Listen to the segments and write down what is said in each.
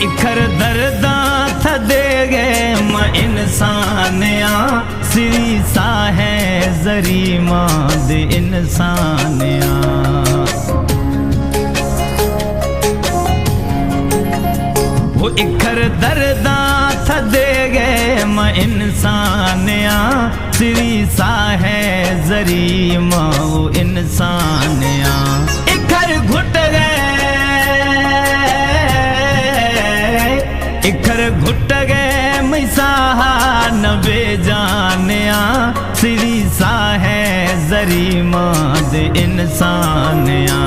इखर दर्दा थदे गए म इंसानिया सिरी सा है जरी माद इंसानिया। वो इखर दर्दा थदे गए म इंसानिया सिरी सा है जरी माओ इंसानिया। इखर घुट गए इखर घुट गए मिसाहा नबे जानिया सिरी सा है जरी माद इंसानिया।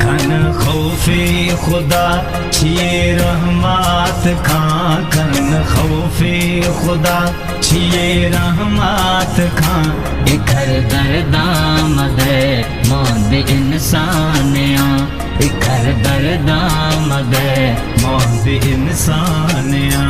खन खौफे खुदा छिए रहमत खां खन खौफे खुदा छिए रहमत खां। इखर दर्दा मदे माद इंसानिया इखर दर्दा मदे माद इंसानिया।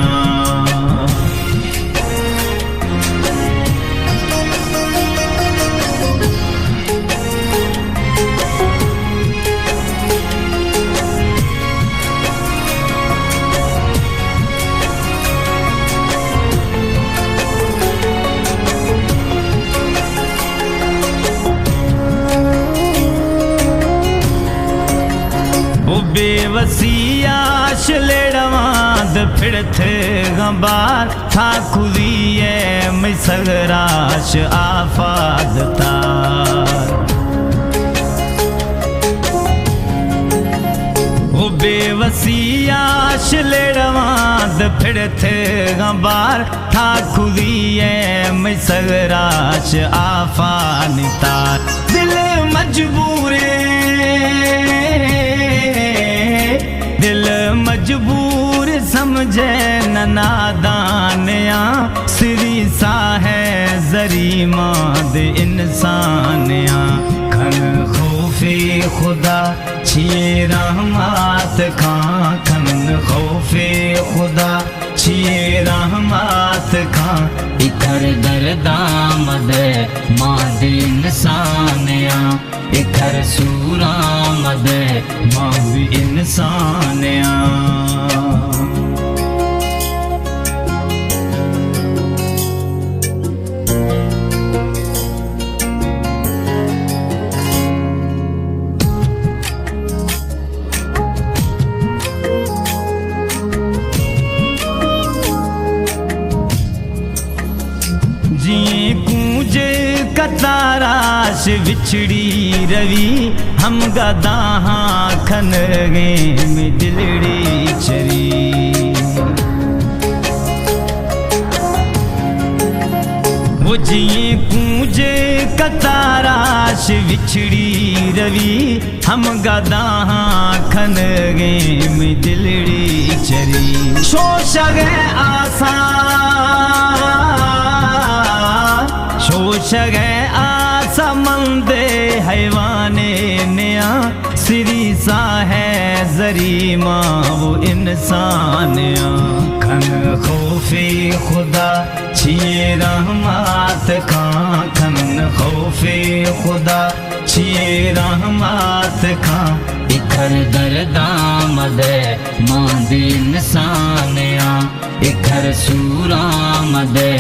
बेवसिया शलेड़वाद फिर थे गंबार था खुदिए मिसगराश आफाद तार। वो बेवसिया शलेड़वाद फिर थे गंबार था खुदिए मिसगराश आफाद तार। दिल मजबूरे दिल मजबूर समझे न नादानिया सिरी सा है जरी माद इंसानिया। खन खौफे खुदा छिए रहमत खां खन खौफे खुदा छिए रहमत खां। इखर दर्दा मदे माद इंसानिया इखर सूरा मदे माद इंसानिया। जिए कूंजे कताराश बिछड़ी रवि हम गदाहा खन गे में दिलड़ी चरी। वो जिए कूंजे कताराश बिछड़ी रवि हम गदाहा खन गे में दिलड़ी चरी। शोश गए आसा शोश गए आसमंदे हैवाने नया सिरी सा है जरी माँ वो इंसानिया। खन खौफे खुदा छिए रहमत खां खन खौफे खुदा छिए रहमत खां। इखर दर्दा मदे माद इंसानिया इखर सूरा मदे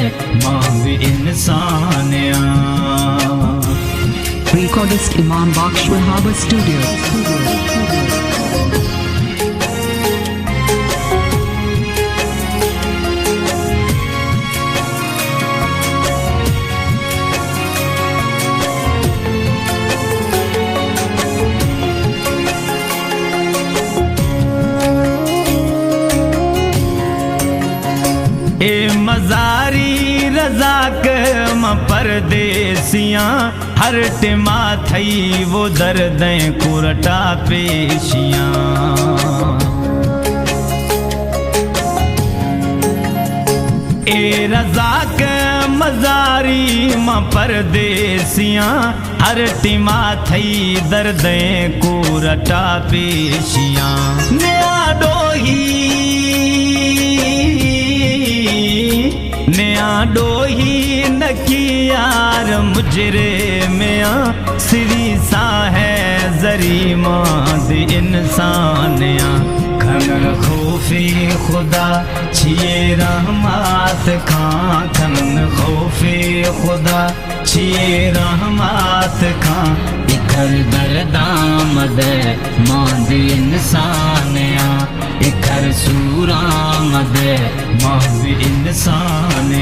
माद इंसानिया। Recordist Imam Baksh Wahaba Studio. ए मजारी रजाक म परदेसियां हर टिमा थई वो दर्दें कुरटा पेशियां। ए रजाक मजारी म परदेसियां हर टिमा थई दर्दें कुरटा पेशियां। नया डोही नया डोही नकियार मुजरे में सिरी सा है जरी माद इंसानिया। खन खौफे खुदा छिए रहमत खां खन खौफे खुदा छिए रहमत खां इखर दरदामद मांद इंसान आ इखर सूरामद मांद इंसान